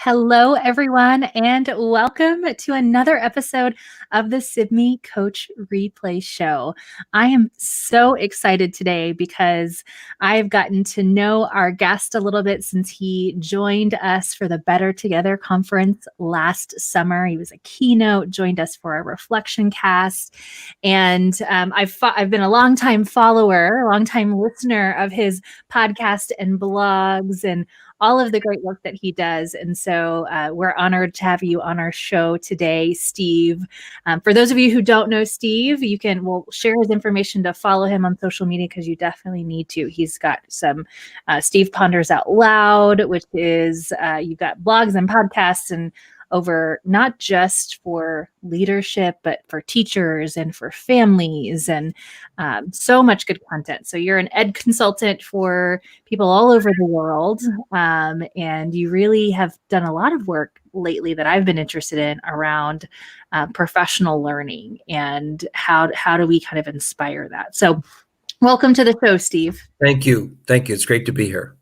Hello, everyone, and welcome to another episode of the Sibme Coach Replay Show. I am so excited today because I've gotten to know our guest a little bit since he joined us for the Better Together conference last summer. He was a keynote, joined us for our reflection cast, and I've been a longtime follower, a longtime listener of his podcast and blogs and all of the great work that he does. And so we're honored to have you on our show today, Steve. For those of you who don't know Steve, we'll share his information to follow him on social media because you definitely need to. He's got some Steve Ponders Out Loud, which is you've got blogs and podcasts and over not just for leadership, but for teachers and for families and so much good content. So you're an ed consultant for people all over the world. And you really have done a lot of work lately that I've been interested in around professional learning and how do we kind of inspire that. So welcome to the show, Steve. Thank you. It's great to be here.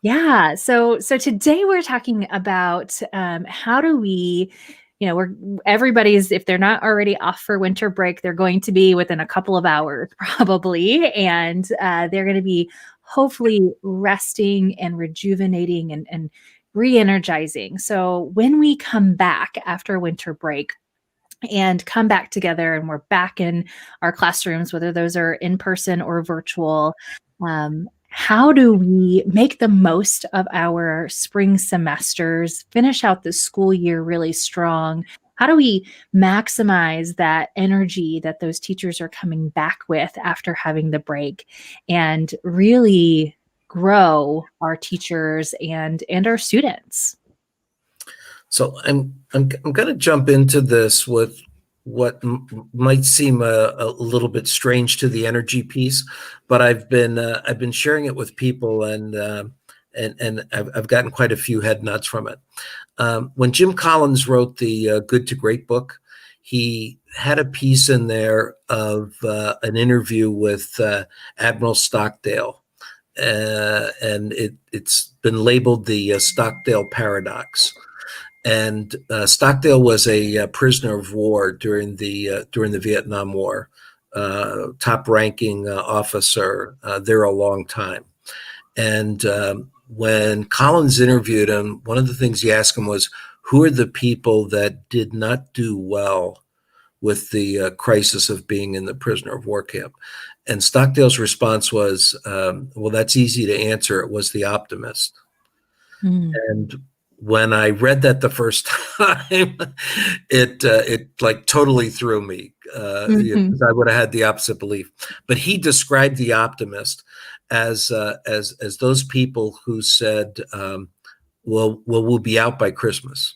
Yeah. So today we're talking about how do we, everybody's, if they're not already off for winter break, they're going to be within a couple of hours probably. And they're going to be hopefully resting and rejuvenating and re-energizing. So when we come back after winter break, and come back together and we're back in our classrooms, whether those are in person or virtual, how do we make the most of our spring semesters, finish out the school year really strong? How do we maximize that energy that those teachers are coming back with after having the break and really grow our teachers and our students? So I'm going to jump into this with what might seem a little bit strange to the energy piece, but I've been sharing it with people and I've gotten quite a few head nods from it. When Jim Collins wrote the Good to Great book, he had a piece in there of an interview with Admiral Stockdale, and it's been labeled the Stockdale Paradox. And Stockdale was a prisoner of war during the Vietnam War, top-ranking officer there a long time. And when Collins interviewed him, one of the things he asked him was, "Who are the people that did not do well with the crisis of being in the prisoner of war camp?" And Stockdale's response was, "Well, that's easy to answer. It was the optimist." And when I read that the first time, it like totally threw me. Because I would have had the opposite belief. But he described the optimist as those people who said, "Well, we'll be out by Christmas,"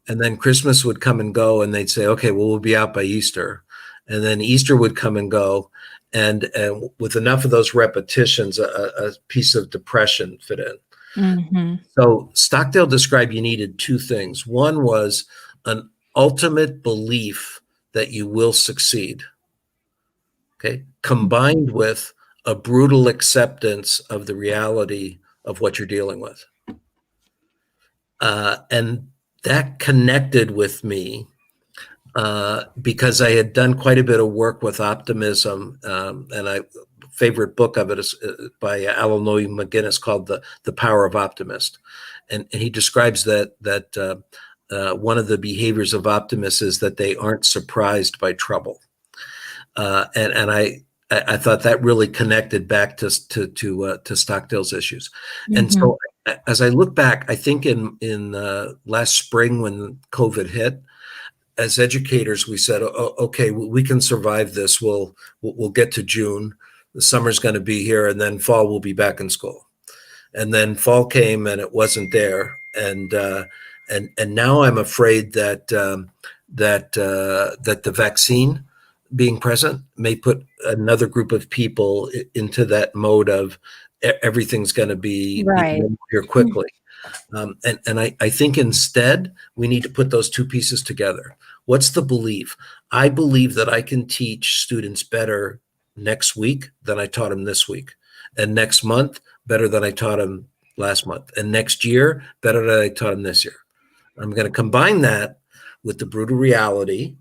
and then Christmas would come and go, and they'd say, "Okay, well, we'll be out by Easter," and then Easter would come and go, and with enough of those repetitions, a piece of depression fit in. So Stockdale described you needed two things. One was an ultimate belief that you will succeed, okay, combined with a brutal acceptance of the reality of what you're dealing with. And that connected with me because I had done quite a bit of work with optimism, and favorite book of it is by Alan Loy McGinnis called The Power of Optimist. And he describes that one of the behaviors of optimists is that they aren't surprised by trouble. And I thought that really connected back to Stockdale's issues. And so as I look back, I think in last spring when COVID hit, as educators, we said, "Oh, okay, we can survive this. We'll get to June. The summer's going to be here, and then fall we'll be back in school." And then fall came, and it wasn't there. And now I'm afraid that the vaccine being present may put another group of people into that mode of everything's going to be here quickly. And I think instead we need to put those two pieces together. What's the belief? I believe that I can teach students better next week than I taught them this week, and next month better than I taught them last month, and next year better than I taught them this year. I'm going to combine that with the brutal reality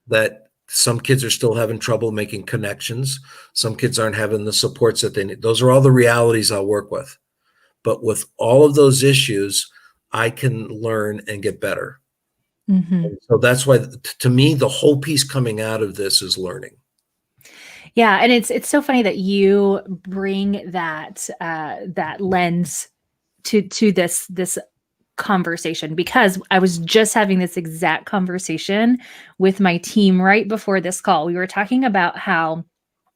that some kids are still having trouble making connections. Some kids aren't having the supports that they need. Those are all the realities I'll work with. But with all of those issues, I can learn and get better. Mm-hmm. So that's why, to me, the whole piece coming out of this is learning. Yeah, and it's so funny that you bring that that lens to this conversation, because I was just having this exact conversation with my team right before this call. We were talking about how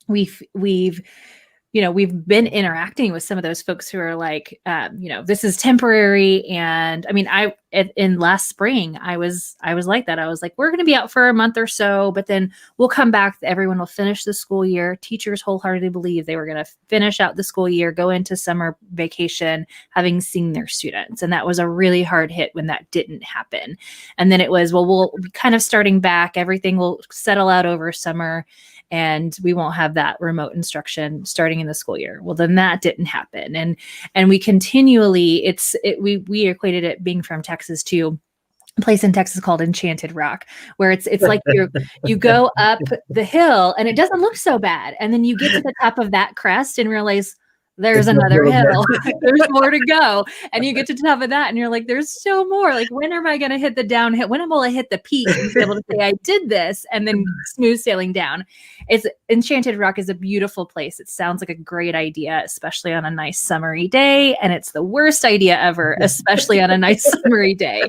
we've we've been interacting with some of those folks who are like, this is temporary. And I mean, in last spring, I was like that. I was like, we're going to be out for a month or so, but then we'll come back. Everyone will finish the school year. Teachers wholeheartedly believe they were going to finish out the school year, go into summer vacation, having seen their students. And that was a really hard hit when that didn't happen. And then it was, well, we'll be kind of starting back. Everything will settle out over summer, and we won't have that remote instruction starting in the school year. Well, then that didn't happen. And we continually, we equated it, being from Texas, to a place in Texas called Enchanted Rock, where it's like you go up the hill and it doesn't look so bad. And then you get to the top of that crest and realize there's another hill. There's more to go. And you get to the top of that and you're like, there's still more. Like, when am I going to hit the downhill? When will I hit the peak and be able to say I did this, and then smooth sailing down? Enchanted Rock is a beautiful place. It sounds like a great idea, especially on a nice summery day. And it's the worst idea ever, especially on a nice summery day.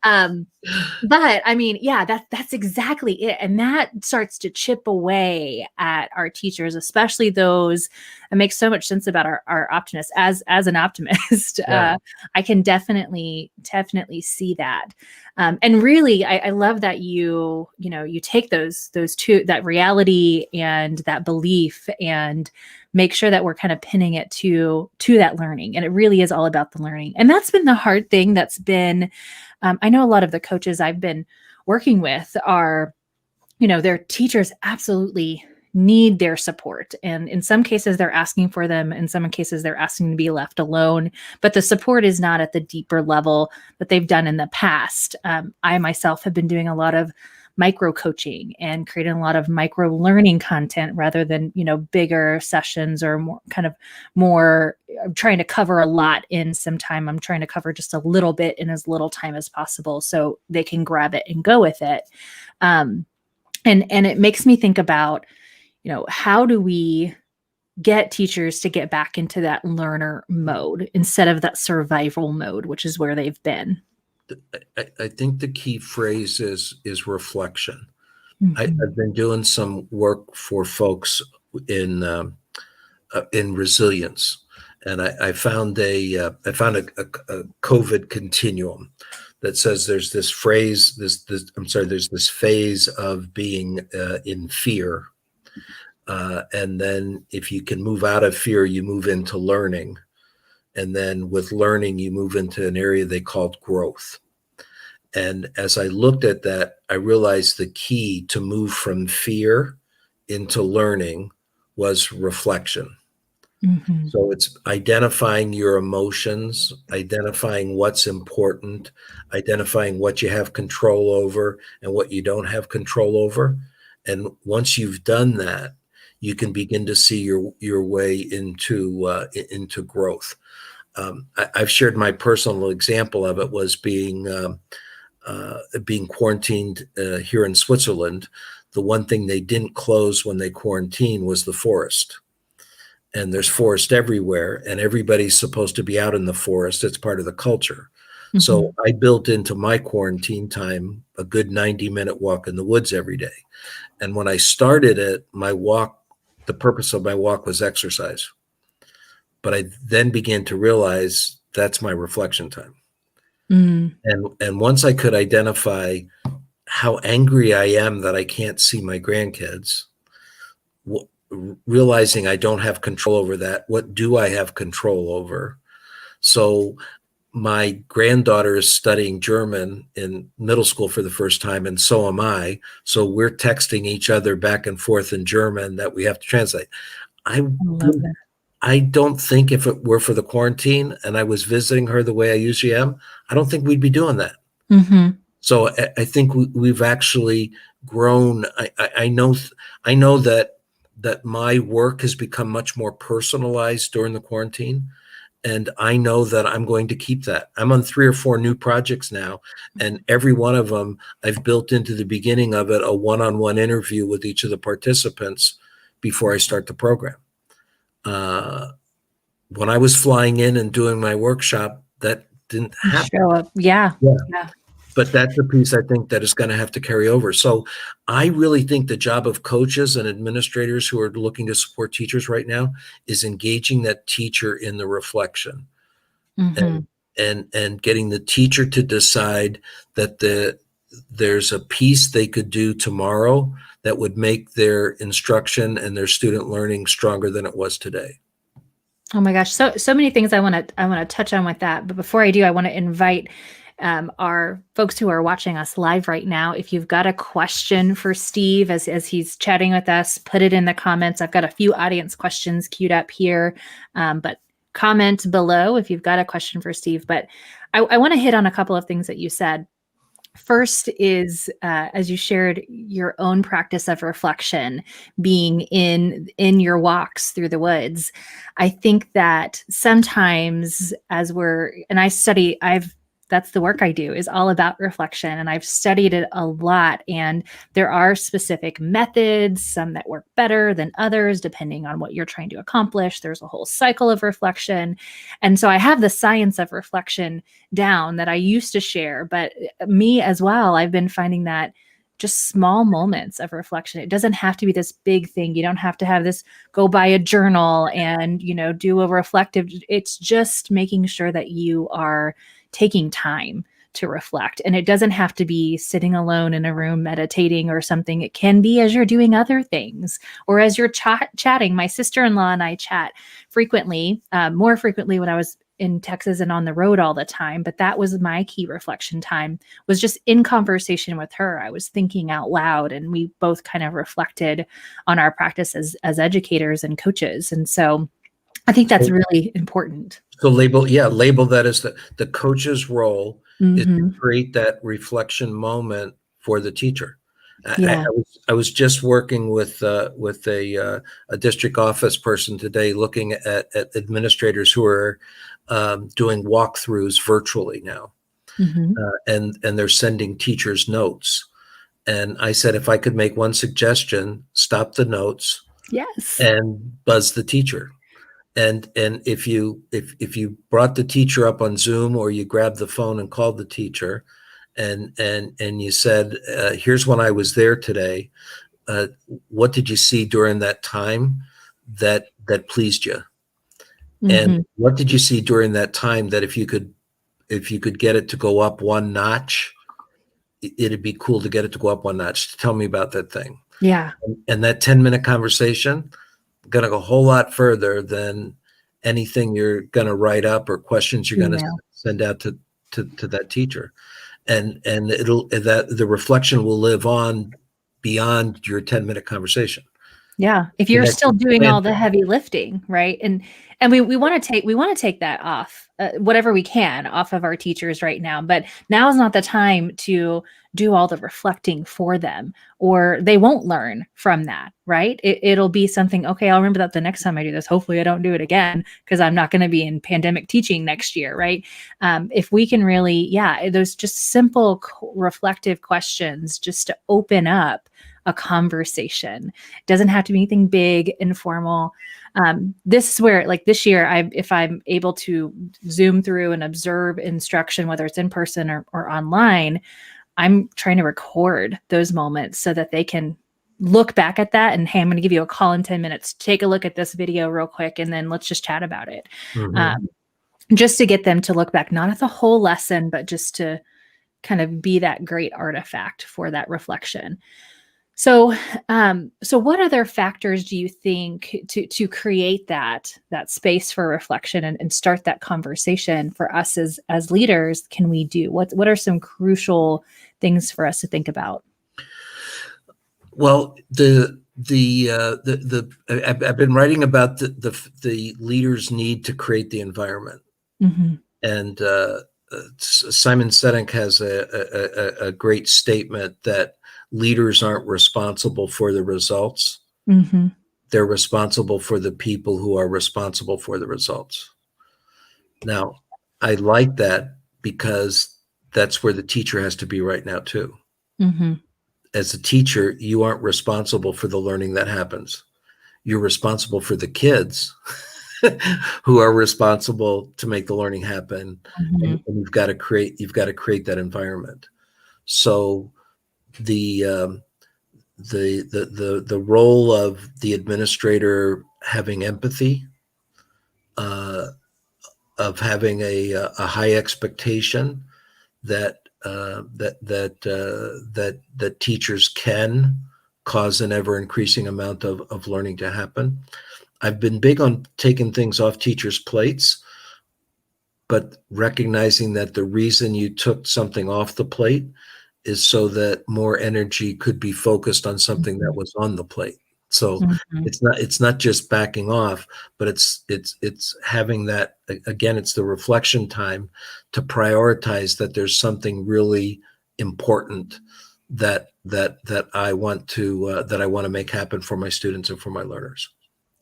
But I mean, yeah, that's exactly it. And that starts to chip away at our teachers, especially those. It makes so much sense about our optimists. As an optimist, Yeah. I can definitely see that. And really, I love that you take those two, that reality and that belief, and make sure that we're kind of pinning it to that learning. And it really is all about the learning. And that's been the hard thing. That's been, I know a lot of the coaches I've been working with are, their teachers absolutely need their support. And in some cases they're asking for them. In some cases they're asking to be left alone, but the support is not at the deeper level that they've done in the past. I myself have been doing a lot of micro coaching and creating a lot of micro learning content rather than, bigger sessions, or more I'm trying to cover a lot in some time. I'm trying to cover just a little bit in as little time as possible so they can grab it and go with it. And it makes me think about, how do we get teachers to get back into that learner mode instead of that survival mode, which is where they've been? I think the key phrase is reflection. Mm-hmm. I've been doing some work for folks in resilience, and I found a COVID continuum that says there's this phrase, there's this phase of being in fear. And then if you can move out of fear, you move into learning. And then with learning, you move into an area they called growth. And as I looked at that, I realized the key to move from fear into learning was reflection. Mm-hmm. So it's identifying your emotions, identifying what's important, identifying what you have control over and what you don't have control over. And once you've done that, you can begin to see your way into growth. I've shared my personal example of it was being quarantined here in Switzerland. The one thing they didn't close when they quarantined was the forest. And there's forest everywhere, and everybody's supposed to be out in the forest. It's part of the culture. Mm-hmm. So I built into my quarantine time a good 90-minute walk in the woods every day. And when I started it, the purpose of my walk was exercise. But I then began to realize that's my reflection time. Mm. And once I could identify how angry I am that I can't see my grandkids, realizing I don't have control over that, what do I have control over? So my granddaughter is studying German in middle school for the first time, and so am I. So we're texting each other back and forth in German that we have to translate. I love that. I don't think if it were for the quarantine and I was visiting her the way I usually am, I don't think we'd be doing that. Mm-hmm. So I think we've actually grown. I know that my work has become much more personalized during the quarantine. And I know that I'm going to keep that. I'm on 3 or 4 new projects now, and every one of them I've built into the beginning of it a one-on-one interview with each of the participants before I start the program. When I was flying in and doing my workshop, that didn't happen. Show up. Yeah. But that's a piece I think that is going to have to carry over. So I really think the job of coaches and administrators who are looking to support teachers right now is engaging that teacher in the reflection. Mm-hmm. And getting the teacher to decide that there's a piece they could do tomorrow that would make their instruction and their student learning stronger than it was today. Oh my gosh, so many things I want to touch on with that. But before I do, I want to invite our folks who are watching us live right now. If you've got a question for Steve as he's chatting with us, put it in the comments. I've got a few audience questions queued up here, but comment below if you've got a question for Steve. But I want to hit on a couple of things that you said. First is, as you shared, your own practice of reflection, being in your walks through the woods. I think that sometimes that's the work I do, is all about reflection. And I've studied it a lot. And there are specific methods, some that work better than others, depending on what you're trying to accomplish. There's a whole cycle of reflection. And so I have the science of reflection down that I used to share, but me as well, I've been finding that just small moments of reflection. It doesn't have to be this big thing. You don't have to have this go buy a journal and, do a reflective. It's just making sure that you are taking time to reflect. And it doesn't have to be sitting alone in a room meditating or something. It can be as you're doing other things or as you're chatting. My sister-in-law and I chat frequently, more frequently when I was in Texas and on the road all the time. But that was my key reflection time, was just in conversation with her. I was thinking out loud, and we both kind of reflected on our practice as educators and coaches. And so I think that's really important. So label that as the coach's role is Mm-hmm. to create that reflection moment for the teacher. Yeah. I was just working with a district office person today, looking at administrators who are doing walkthroughs virtually now, Mm-hmm. and they're sending teachers notes. And I said, if I could make one suggestion, stop the notes, Yes. and buzz the teacher. And if you brought the teacher up on Zoom, or you grabbed the phone and called the teacher, and you said, here's when I was there today. What did you see during that time that pleased you? Mm-hmm. And what did you see during that time that if you could get it to go up one notch, it'd be cool to get it to go up one notch. Tell me about that thing. Yeah. And that 10-minute conversation going to go a whole lot further than anything you're going to write up or questions you're going to send out to that teacher. And the reflection will live on beyond your 10-minute conversation. Yeah. If you're still doing all the heavy lifting, right? And we want to take that off, whatever we can off of our teachers right now. But now is not the time to do all the reflecting for them, or they won't learn from that, right? It'll be something, okay, I'll remember that the next time I do this. Hopefully I don't do it again, because I'm not going to be in pandemic teaching next year, right? If we can really, those just simple reflective questions just to open up a conversation. It doesn't have to be anything big, informal. This is where, like this year, if I'm able to Zoom through and observe instruction, whether it's in person or online, I'm trying to record those moments so that they can look back at that and, hey, I'm going to give you a call in 10 minutes. Take a look at this video real quick, and then let's just chat about it. Mm-hmm. Just to get them to look back, not at the whole lesson, but just to kind of be that great artifact for that reflection. So what other factors do you think to create that space for reflection and start that conversation for us as leaders can we do? What are some crucial things for us to think about? Well, I've been writing about the leaders' need to create the environment, mm-hmm. and Simon Sinek has a great statement that leaders aren't responsible for the results. Mm-hmm. They're responsible for the people who are responsible for the results. Now, I like that because that's where the teacher has to be right now too. Mm-hmm. As a teacher, you aren't responsible for the learning that happens. You're responsible for the kids who are responsible to make the learning happen. Mm-hmm. And you've got to create that environment. So the role of the administrator having empathy, of having a high expectation that teachers can cause an ever increasing amount of learning to happen. I've been big on taking things off teachers' plates, but recognizing that the reason you took something off the plate is so that more energy could be focused on something that was on the plate. So Mm-hmm. it's not just backing off, but it's having that, again, it's the reflection time to prioritize that there's something really important that I want to make happen for my students and for my learners.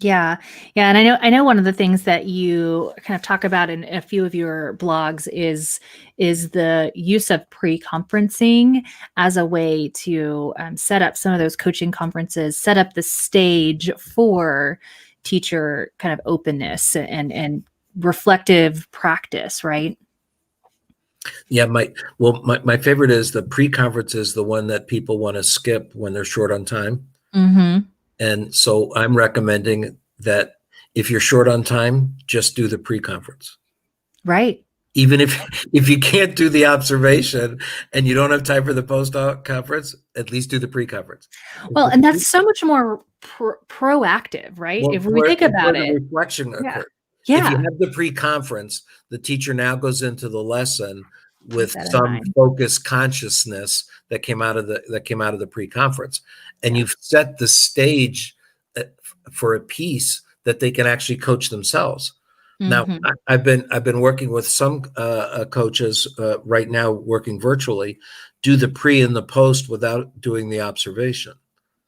Yeah. Yeah. And I know one of the things that you kind of talk about in a few of your blogs is the use of pre-conferencing as a way to set up some of those coaching conferences, set up the stage for teacher kind of openness and reflective practice, right? Yeah, my favorite is the pre-conference is the one that people want to skip when they're short on time. Mm-hmm. And so I'm recommending that if you're short on time, just do the pre-conference. Right. Even if you can't do the observation and you don't have time for the post-conference, at least do the pre-conference. Well, and that's so much more proactive, right? Well, If we think about the it. reflection Yeah. occurs. If you Yeah. have the pre-conference, the teacher now goes into the lesson with That in some mind. focused consciousness that came out of the pre-conference, and Yeah. you've set the stage for a piece that they can actually coach themselves. Now, Mm-hmm. I've been working with some coaches right now, working virtually, do the pre and the post without doing the observation.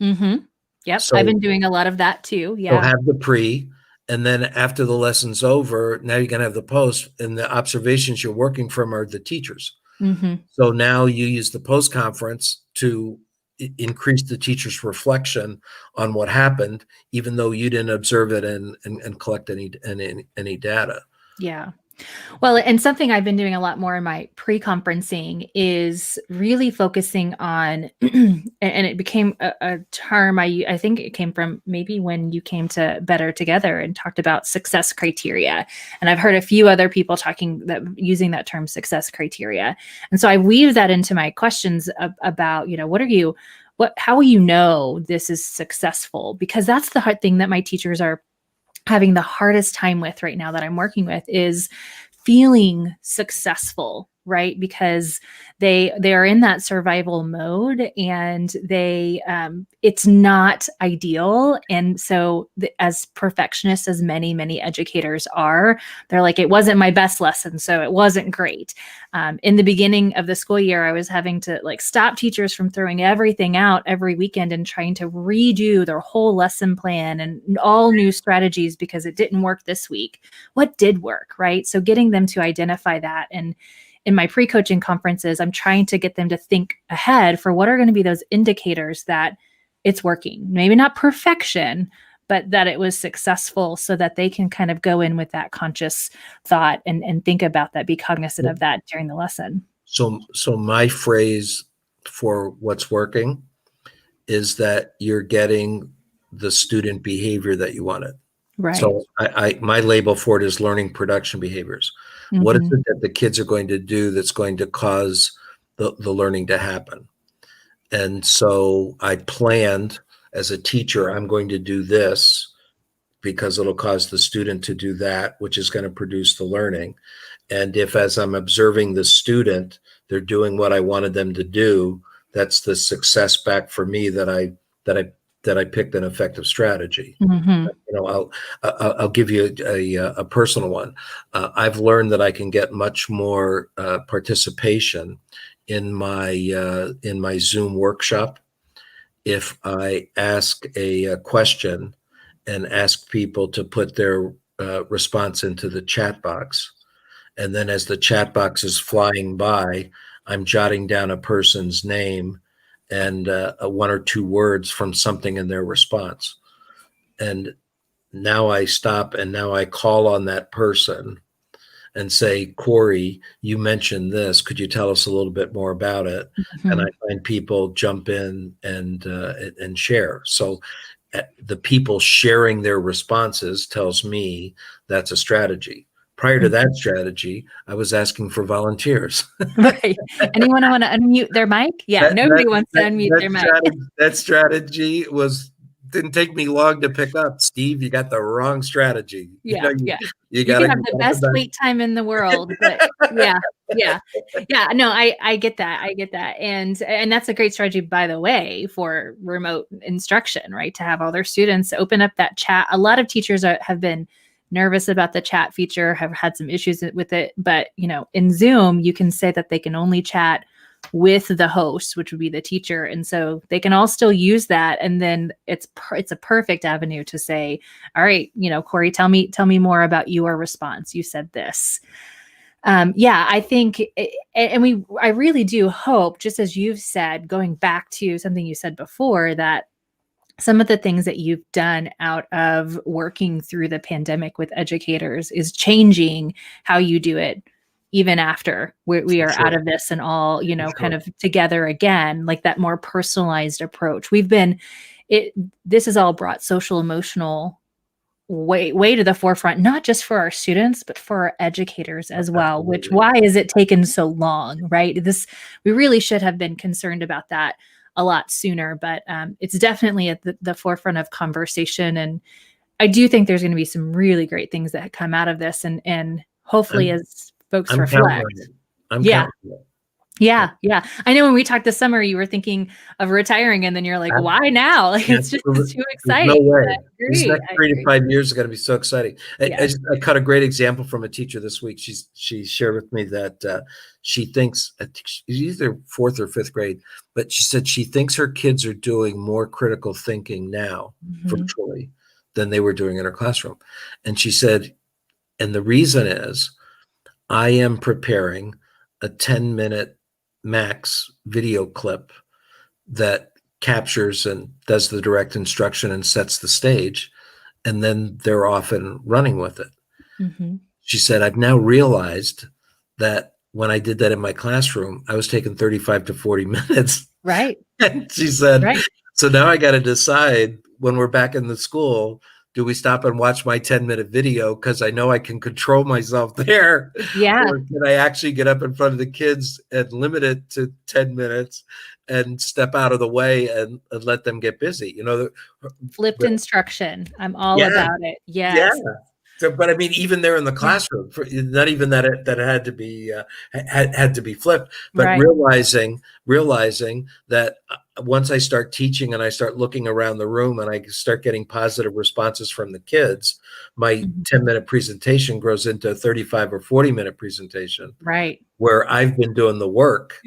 Mm-hmm. Yep. I've So been doing a lot of that too. they'll Yeah. have the pre, and then after the lesson's over, now you're going to have the post, and the observations you're working from are the teachers. Mm-hmm. So now you use the post conference to increase the teacher's reflection on what happened, even though you didn't observe it and collect any data. Yeah. Well, and something I've been doing a lot more in my pre-conferencing is really focusing on, and it became a term I think it came from maybe when you came to Better Together and talked about success criteria. And I've heard a few other people using that term success criteria. And so I weave that into my questions about, how will you know this is successful? Because that's the hard thing that my teachers are having the hardest time with right now that I'm working with is feeling successful, right? Because they are in that survival mode and it's not ideal. And so as perfectionists as many educators are, they're like, it wasn't my best lesson, so it wasn't great. In the beginning of the school year, I was having to stop teachers from throwing everything out every weekend and trying to redo their whole lesson plan and all new strategies because it didn't work this week. What did work, right? So getting them to identify that. And in my pre-coaching conferences, I'm trying to get them to think ahead for what are going to be those indicators that it's working. Maybe not perfection, but that it was successful so that they can kind of go in with that conscious thought and think about that, be cognizant of that during the lesson. So my phrase for what's working is that you're getting the student behavior that you wanted. Right. So my label for it is learning production behaviors. Mm-hmm. What is it that the kids are going to do that's going to cause the learning to happen? And so I planned as a teacher, I'm going to do this because it'll cause the student to do that, which is going to produce the learning. And if, as I'm observing the student, they're doing what I wanted them to do, that's the success back for me that I that I picked an effective strategy. Mm-hmm. I'll give you a personal one. I've learned that I can get much more participation in my Zoom workshop if I ask a question and ask people to put their response into the chat box. And then as the chat box is flying by, I'm jotting down a person's name and one or two words from something in their response. And now I stop and now I call on that person and say, Cory, you mentioned this. Could you tell us a little bit more about it? Mm-hmm. And I find people jump in and share. So the people sharing their responses tells me that's a strategy. Prior to that strategy, I was asking for volunteers. Right. Anyone want to unmute their mic? Yeah, nobody wants to unmute their mic. That strategy didn't take me long to pick up. Steve, you got the wrong strategy. Yeah, you can have the best wait time in the world, but yeah. No, I get that. And that's a great strategy, by the way, for remote instruction, right? To have all their students open up that chat. A lot of teachers have been nervous about the chat feature, have had some issues with it, but in Zoom, you can say that they can only chat with the host, which would be the teacher. And so they can all still use that. And then it's a perfect avenue to say, all right, Cory, tell me more about your response. You said this. I think, I really do hope, just as you've said, going back to something you said before, that some of the things that you've done out of working through the pandemic with educators is changing how you do it, even after we are out of this and all, kind of together again, like that more personalized approach. This has all brought social emotional way to the forefront, not just for our students, but for our educators as well. Absolutely. Which, why is it taken so long, right? We really should have been concerned about that a lot sooner, but it's definitely at the forefront of conversation. And I do think there's going to be some really great things that come out of this, and hopefully as folks reflect. Yeah. I know when we talked this summer, you were thinking of retiring, and then you're like, why now? Like, it's just too exciting. No way. These next 3 to 5 years are going to be so exciting. I caught a great example from a teacher this week. She shared with me that she thinks, I think she's either 4th or 5th grade, but she said she thinks her kids are doing more critical thinking now virtually than they were doing in her classroom. And she said, and the reason is, I am preparing a 10-minute max video clip that captures and does the direct instruction and sets the stage, and then they're off and running with it. She said, I've now realized that when I did that in my classroom, I was taking 35 to 40 minutes. Right. And she said, so now I got to decide when we're back in the school, do we stop and watch my 10-minute video because I know I can control myself there? Yeah. Or can I actually get up in front of the kids and limit it to 10 minutes and step out of the way and let them get busy? Flipped instruction. I'm all about it. Yes. Yeah. So, but I mean, even there in the classroom, not even that it had to be had to be flipped, but realizing that once I start teaching and I start looking around the room and I start getting positive responses from the kids, my 10-minute presentation grows into a 35 or 40-minute presentation. Right. Where I've been doing the work.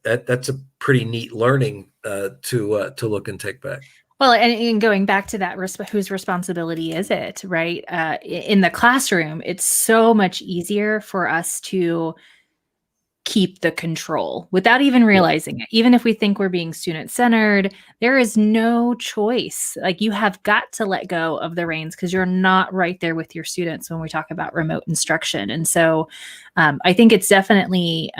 That's a pretty neat learning to look and take back. Well, and going back to that, whose responsibility is it, right? In the classroom, it's so much easier for us to keep the control without even realizing it. Even if we think we're being student-centered, there is no choice. Like, you have got to let go of the reins because you're not right there with your students when we talk about remote instruction. And so I think it's definitely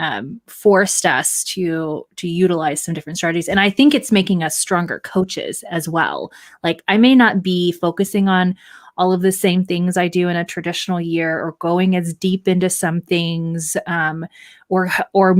forced us to utilize some different strategies. And I think it's making us stronger coaches as well. Like, I may not be focusing on all of the same things I do in a traditional year, or going as deep into some things, or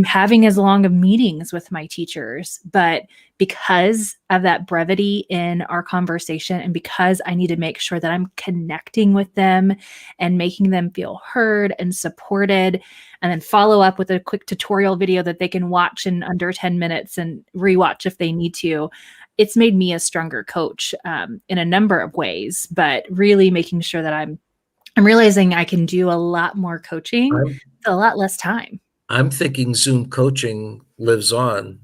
having as long of meetings with my teachers. But because of that brevity in our conversation, and because I need to make sure that I'm connecting with them and making them feel heard and supported, and then follow up with a quick tutorial video that they can watch in under 10 minutes and rewatch if they need to, it's made me a stronger coach in a number of ways, but really making sure that I'm realizing I can do a lot more coaching with a lot less time. I'm thinking Zoom coaching lives on.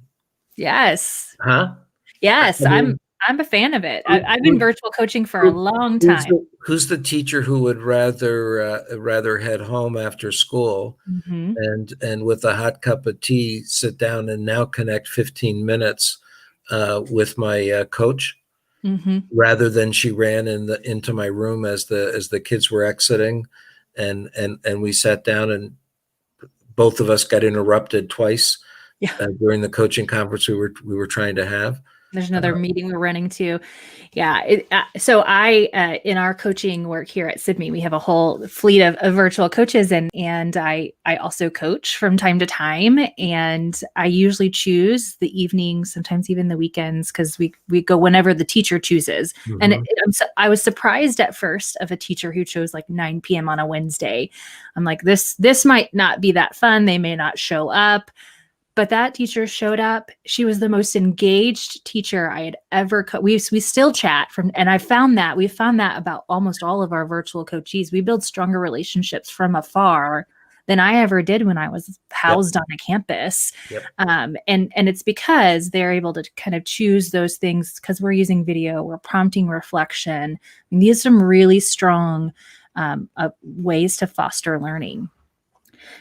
Yes. Huh? Yes. I mean, I'm a fan of it. I've been virtual coaching for a long who's time. who's the teacher who would rather head home after school Mm-hmm. and with a hot cup of tea sit down and now connect 15 minutes with my coach, Mm-hmm. rather than she ran into my room as the kids were exiting, and we sat down and both of us got interrupted twice Yeah. during the coaching conference we were trying to have. There's another meeting we're running to. Yeah. So I, in our coaching work here at Sibme, we have a whole fleet of virtual coaches, and I also coach from time to time, and I usually choose the evenings, sometimes even the weekends, because we go whenever the teacher chooses. And I was surprised at first of a teacher who chose like 9 p.m. on a Wednesday. I'm like, this might not be that fun. They may not show up. But that teacher showed up. She was the most engaged teacher I had ever we still chat and we found that about almost all of our virtual coachees. We build stronger relationships from afar than I ever did when I was housed on a campus. And it's because they're able to kind of choose those things because we're using video, we're prompting reflection. And these are some really strong ways to foster learning.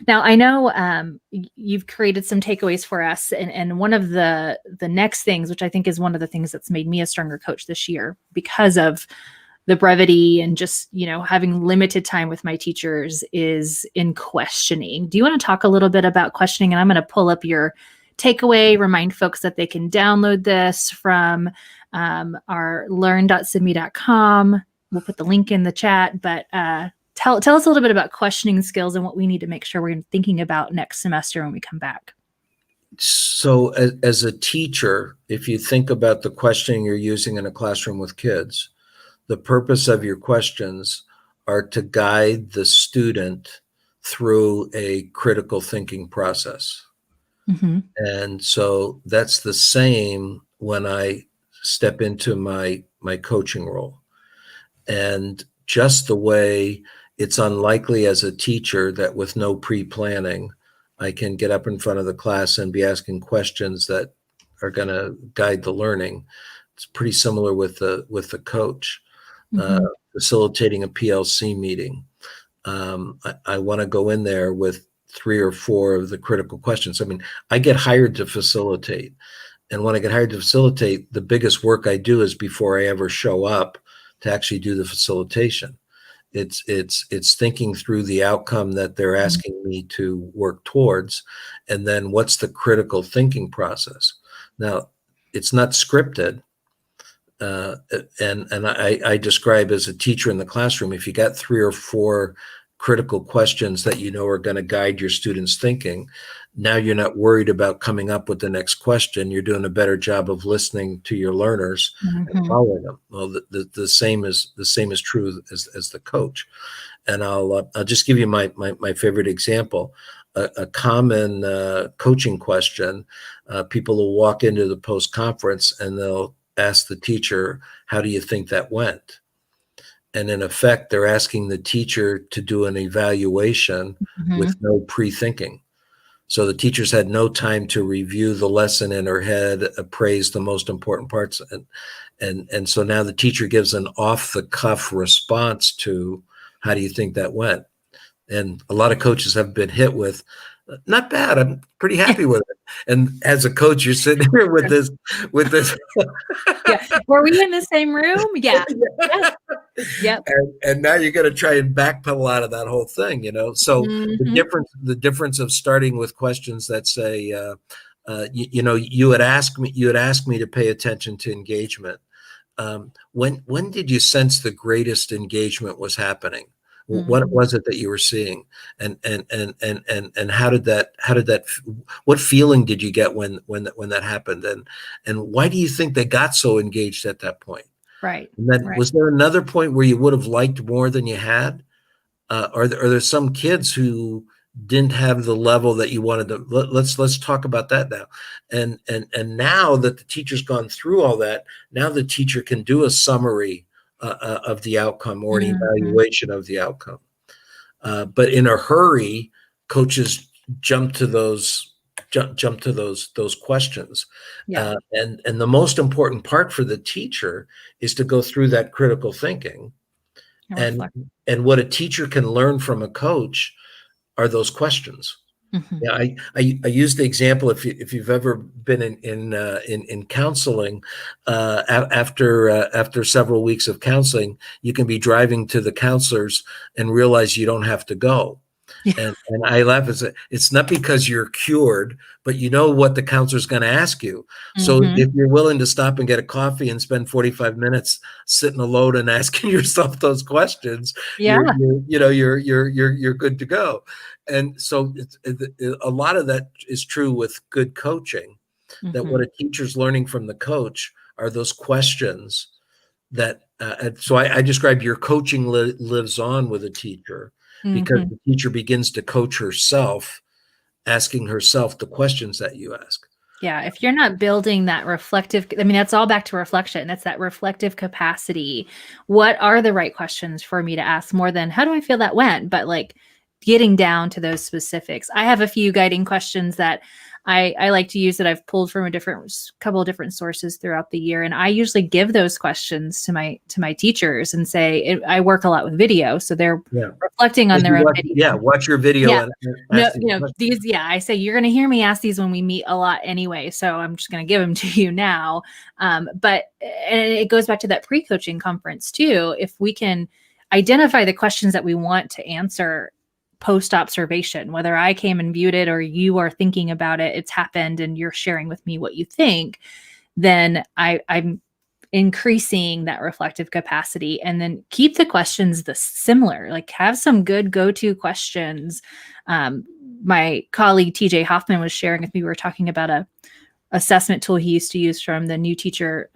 Now, I know you've created some takeaways for us, and one of the next things, which I think is one of the things that's made me a stronger coach this year because of the brevity and just, having limited time with my teachers, is in questioning. Do you want to talk a little bit about questioning? And I'm going to pull up your takeaway, remind folks that they can download this from our learn.sibme.com. We'll put the link in the chat, but Tell us a little bit about questioning skills and what we need to make sure we're thinking about next semester when we come back. So as a teacher, if you think about the questioning you're using in a classroom with kids, the purpose of your questions are to guide the student through a critical thinking process. Mm-hmm. And so that's the same when I step into my coaching role. And just the way it's unlikely as a teacher that with no pre-planning, I can get up in front of the class and be asking questions that are going to guide the learning. It's pretty similar with the coach. Facilitating a PLC meeting. I want to go in there with 3 or 4 of the critical questions. I mean, I get hired to facilitate. And when I get hired to facilitate, the biggest work I do is before I ever show up to actually do the facilitation. It's thinking through the outcome that they're asking me to work towards, and then what's the critical thinking process. Now, it's not scripted, and I describe as a teacher in the classroom, if you got 3 or 4 critical questions that are going to guide your students' thinking, now you're not worried about coming up with the next question. You're doing a better job of listening to your learners and following them. Well, the same is true as the coach. And I'll just give you my favorite example. A common coaching question. People will walk into the post-conference and they'll ask the teacher, "How do you think that went?" And in effect, they're asking the teacher to do an evaluation with no pre-thinking. So the teachers had no time to review the lesson in her head, appraise the most important parts. And so now the teacher gives an off-the-cuff response to, "How do you think that went?" And a lot of coaches have been hit with, "Not bad. I'm pretty happy with it." And as a coach, you're sitting here with this. Yeah. Were we in the same room? Yeah. Yep. And now you're going to try and backpedal out of that whole thing, So the difference of starting with questions that say, you had asked me to pay attention to engagement. When did you sense the greatest engagement was happening? What was it that you were seeing, and how did that what feeling did you get when that happened, and why do you think they got so engaged at that point? Right. And then was there another point where you would have liked more than you had? Are there some kids who didn't have the level that you wanted to. Let's talk about that now. And now that the teacher's gone through all that, now the teacher can do a summary of the outcome or an evaluation of the outcome. But in a hurry, coaches jump to those questions. Yeah. And the most important part for the teacher is to go through that critical thinking. And what a teacher can learn from a coach are those questions. Yeah, I use the example, if you've ever been in counseling, after several weeks of counseling, you can be driving to the counselors and realize you don't have to go. And I laugh and say, it's not because you're cured, but you know what the counselor's going to ask you. So if you're willing to stop and get a coffee and spend 45 minutes sitting alone and asking yourself those questions, you're good to go. And so a lot of that is true with good coaching, that what a teacher's learning from the coach are those questions that, so I describe your coaching lives on with a teacher, because the teacher begins to coach herself, asking herself the questions that you ask. Yeah, if you're not building that reflective, I mean, that's all back to reflection. That's that reflective capacity. What are the right questions for me to ask, more than how do I feel that went? But like getting down to those specifics. I have a few guiding questions that I like to use that I've pulled from a couple of different sources throughout the year. And I usually give those questions to my teachers and say, I work a lot with video. So they're reflecting on their own video. Yeah, watch your video. Yeah. I say, you're going to hear me ask these when we meet a lot anyway. So I'm just going to give them to you now. But it goes back to that pre-coaching conference too. If we can identify the questions that we want to answer post-observation, whether I came and viewed it or you are thinking about it, it's happened and you're sharing with me what you think, then I'm increasing that reflective capacity. And then keep the questions similar, like have some good go-to questions. My colleague, TJ Hoffman, was sharing with me, we were talking about a assessment tool he used to use from the New Teacher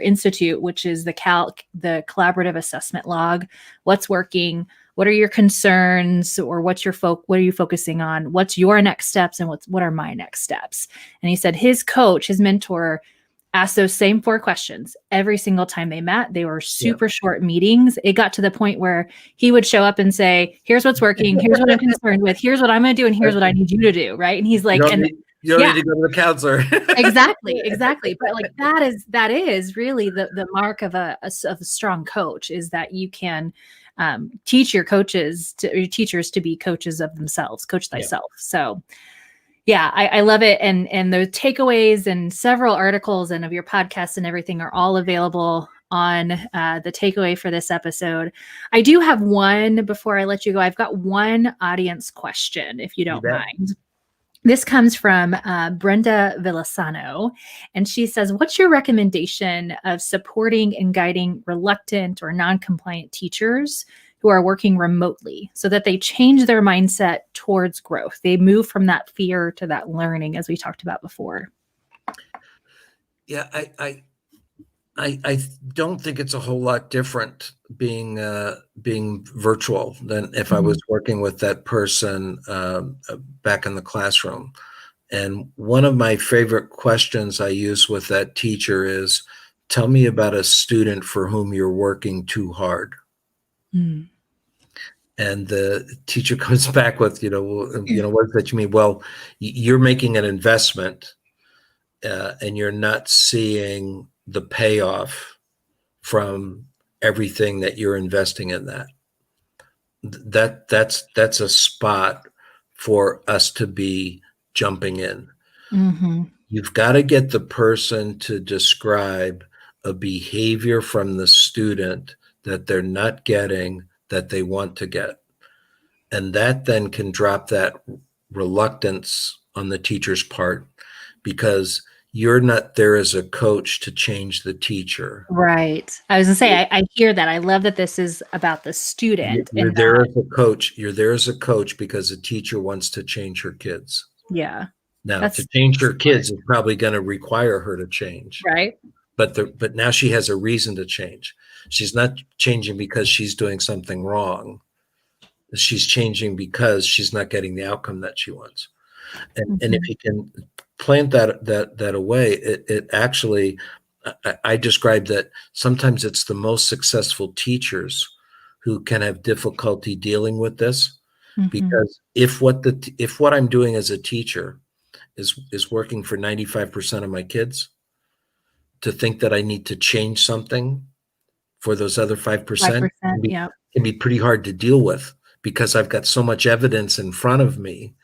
Institute, which is the collaborative assessment log. What's working? What are your concerns, or what are you focusing on? What's your next steps, and what are my next steps? And he said his mentor, asked those same 4 questions every single time they met. They were super short meetings. It got to the point where he would show up and say, here's what's working, here's what I'm concerned with, here's what I'm going to do, and here's what I need you to do. Right. And he's like, you don't need to go to the counselor. Exactly. But like that is really the mark of a strong coach, is that you can teach your teachers to be coaches of themselves, coach thyself. So yeah, I love it. And the takeaways and several articles and of your podcasts and everything are all available on the takeaway for this episode. I do have one before I let you go. I've got one audience question, if you don't mind. This comes from Brenda Villasano, and she says, what's your recommendation of supporting and guiding reluctant or non-compliant teachers who are working remotely so that they change their mindset towards growth? They move from that fear to that learning, as we talked about before. Yeah, I don't think it's a whole lot different being virtual than if I was working with that person back in the classroom. And one of my favorite questions I use with that teacher is, tell me about a student for whom you're working too hard. And the teacher comes back with, what does that mean? Well, you're making an investment and you're not seeing the payoff from everything that you're investing in that. That's a spot for us to be jumping in. You've got to get the person to describe a behavior from the student that they're not getting that they want to get. And that then can drop that reluctance on the teacher's part, because you're not there as a coach to change the teacher. Right. I was gonna say, I hear that. I love that this is about the student. You're there as a coach. You're there as a coach because a teacher wants to change her kids. Yeah. Now, to change her kids is probably going to require her to change. Right. But now she has a reason to change. She's not changing because she's doing something wrong. She's changing because she's not getting the outcome that she wants. And if you can plant that away, it actually, I describe that sometimes it's the most successful teachers who can have difficulty dealing with this, because if what I'm doing as a teacher is working for 95% of my kids, to think that I need to change something for those other 5% 5%, yeah. can be pretty hard to deal with, because I've got so much evidence in front of me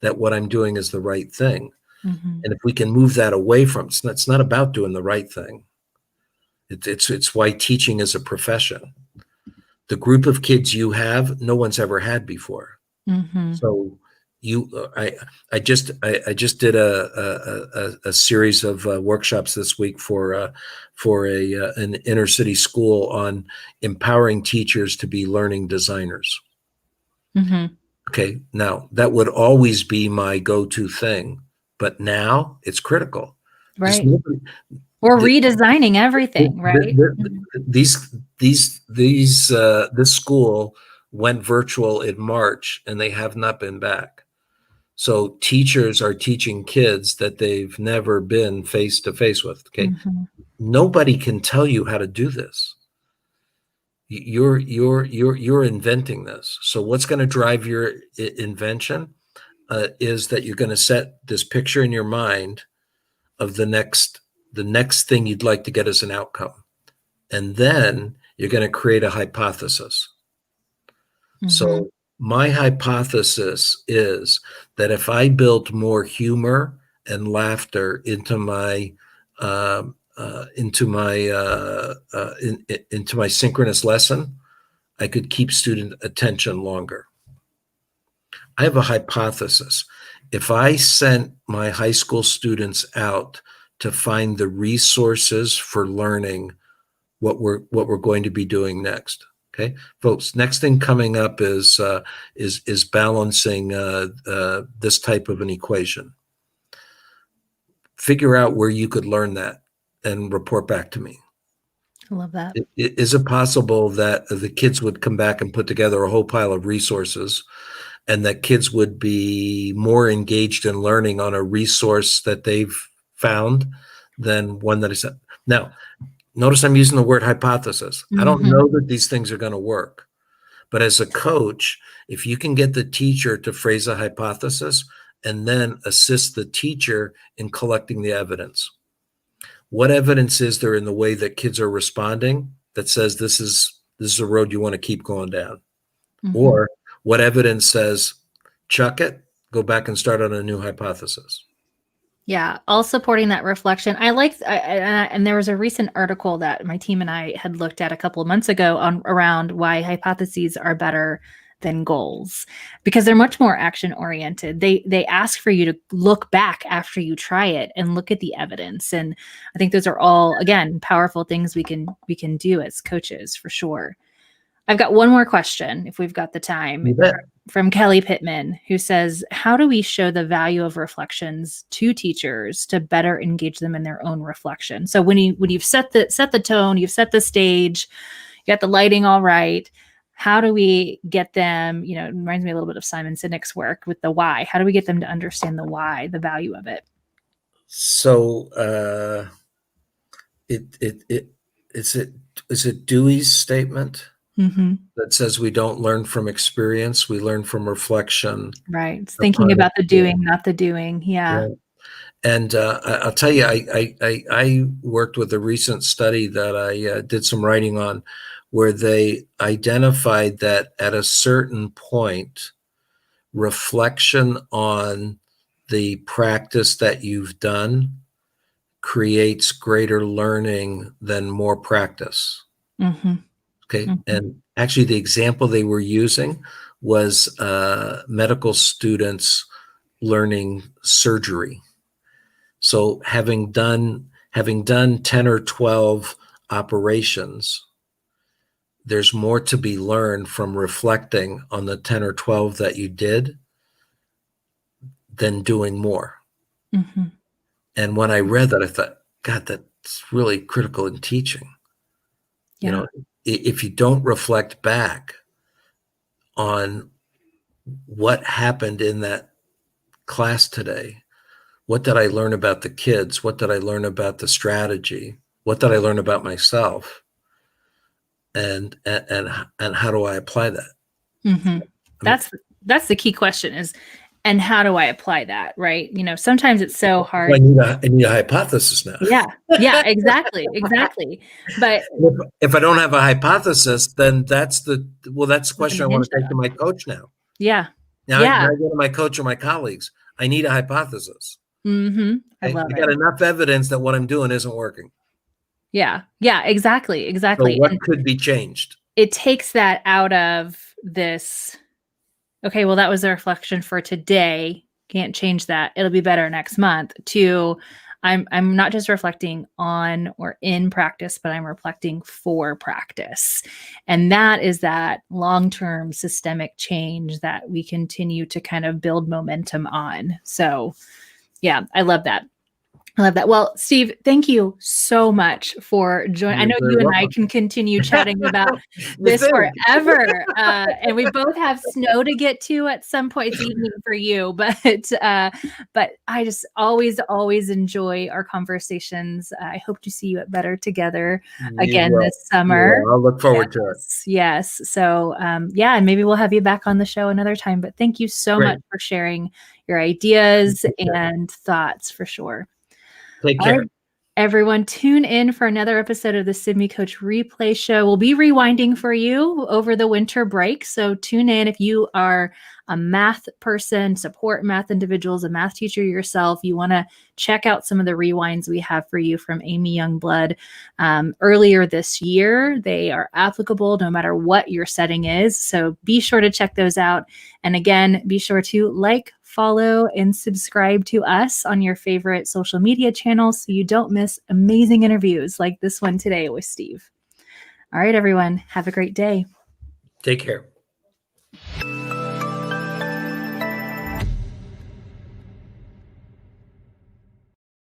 that what I'm doing is the right thing. And if we can move that away from, it's not about doing the right thing. It's why teaching is a profession. The group of kids you have, no one's ever had before. So I just did a series of workshops this week for an inner city school on empowering teachers to be learning designers. Okay, now that would always be my go-to thing, but now it's critical. Right. We're redesigning everything, right? This school went virtual in March, and they have not been back. So teachers are teaching kids that they've never been face to face with. Okay, nobody can tell you how to do this. You're inventing this. So what's going to drive your invention is that you're going to set this picture in your mind of the next thing you'd like to get as an outcome. And then you're going to create a hypothesis. So my hypothesis is that if I built more humor and laughter into my synchronous lesson, I could keep student attention longer. I have a hypothesis. If I sent my high school students out to find the resources for learning what we're going to be doing next, okay, folks, next thing coming up is balancing this type of an equation. Figure out where you could learn that and report back to me. I love that. Is it possible that the kids would come back and put together a whole pile of resources, and that kids would be more engaged in learning on a resource that they've found than one that is now? Notice I'm using the word hypothesis. I don't know that these things are going to work, but as a coach, if you can get the teacher to phrase a hypothesis and then assist the teacher in collecting the evidence. What evidence is there in the way that kids are responding that says this is a road you want to keep going down? Or what evidence says, chuck it, go back and start on a new hypothesis? Yeah, all supporting that reflection. And there was a recent article that my team and I had looked at a couple of months ago around why hypotheses are better than goals, because they're much more action oriented. They ask for you to look back after you try it and look at the evidence. And I think those are all, again, powerful things we can do as coaches, for sure. I've got one more question, if we've got the time, from Kelly Pittman, who says, how do we show the value of reflections to teachers to better engage them in their own reflection? So when you've set the tone, you've set the stage, you got the lighting all right, how do we get them, it reminds me a little bit of Simon Sinek's work with the why. How do we get them to understand the why, the value of it? So is it Dewey's statement that says we don't learn from experience, we learn from reflection. Right. It's thinking about the doing, not the doing. Yeah. Right. And I'll tell you, I worked with a recent study that I did some writing on, where they identified that at a certain point, reflection on the practice that you've done creates greater learning than more practice. Okay. And actually, the example they were using was medical students learning surgery. So having done 10 or 12 operations, there's more to be learned from reflecting on the 10 or 12 that you did than doing more. And when I read that, I thought, God, that's really critical in teaching. If you don't reflect back on what happened in that class today. What did I learn about the kids? What did I learn about the strategy? What did I learn about myself? And how do I apply that? Mm-hmm. That's the key question is, and how do I apply that? Right. Sometimes it's so hard. I need a hypothesis now. Yeah, exactly. But if I don't have a hypothesis, then that's the question I want to take to my coach now. Yeah. Now I go to my coach or my colleagues. I need a hypothesis. Mm-hmm. I got enough evidence that what I'm doing isn't working. Yeah, exactly. So what could be changed? It takes that out of this. Okay, well, that was the reflection for today. Can't change that. It'll be better next month. To I'm not just reflecting on or in practice, but I'm reflecting for practice. And that is that long-term systemic change that we continue to kind of build momentum on. So yeah, I love that. Well, Steve, thank you so much for joining. I know you and I can continue chatting about this forever. And we both have snow to get to at some point. It's evening for you, but I just always enjoy our conversations. I hope to see you at Better together again this summer. I'll look forward to it. Yes. So, and maybe we'll have you back on the show another time, but thank you so much for sharing your ideas and thoughts for sure. Take care. Right, everyone, tune in for another episode of the Sibme Coach Replay Show. We'll be rewinding for you over the winter break. So tune in if you are a math person, support math individuals, a math teacher yourself. You want to check out some of the rewinds we have for you from Amy Youngblood earlier this year. They are applicable no matter what your setting is. So be sure to check those out. And again, be sure to follow, and subscribe to us on your favorite social media channels so you don't miss amazing interviews like this one today with Steve. All right, everyone, have a great day. Take care.